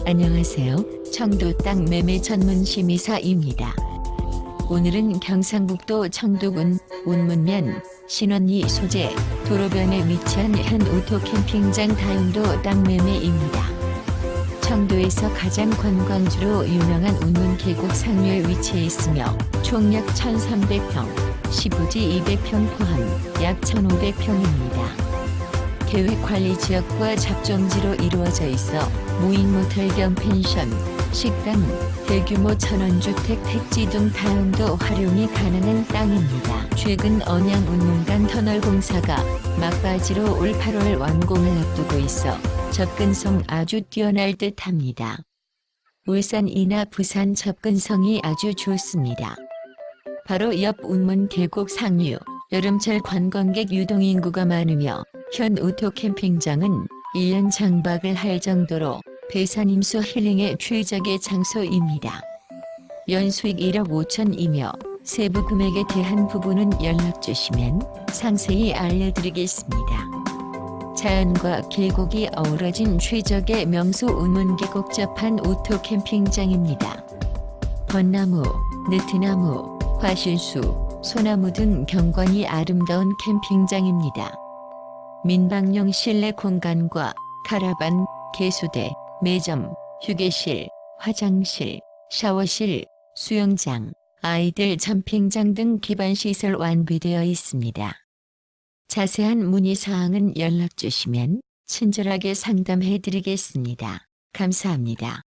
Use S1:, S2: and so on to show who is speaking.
S1: 안녕하세요. 청도땅 매매 전문 심의사입니다. 오늘은 경상북도 청도군 운문면 신원리 소재 도로변에 위치한 현 오토캠핑장 다용도 땅 매매입니다. 청도에서 가장 관광지로 유명한 운문 계곡 상류에 위치해 있으며 총 약 1,300평, 시부지 200평 포함 약 1,500평입니다. 계획관리지역과 접종지로 이루어져 있어 무인모텔 겸 펜션, 식당, 대규모 천원주택 택지 등 다용도 활용이 가능한 땅입니다. 최근 언양 운문간 터널 공사가 막바지로 올 8월 완공을 앞두고 있어 접근성 아주 뛰어날 듯합니다. 울산이나 부산 접근성이 아주 좋습니다. 바로 옆 운문 계곡 상류, 여름철 관광객 유동인구가 많으며 현 오토캠핑장은 1년 장박을 할 정도로 배산임수 힐링의 최적의 장소입니다. 연수익 1억 5천이며 세부 금액에 대한 부분은 연락주시면 상세히 알려드리겠습니다. 자연과 계곡이 어우러진 최적의 명소 운문 계곡 접한 오토캠핑장입니다. 벚나무, 느티나무, 화실수, 소나무 등 경관이 아름다운 캠핑장입니다. 민방용 실내 공간과 카라반, 개수대, 매점, 휴게실, 화장실, 샤워실, 수영장, 아이들 점핑장 등 기반시설 완비되어 있습니다. 자세한 문의사항은 연락주시면 친절하게 상담해 드리겠습니다. 감사합니다.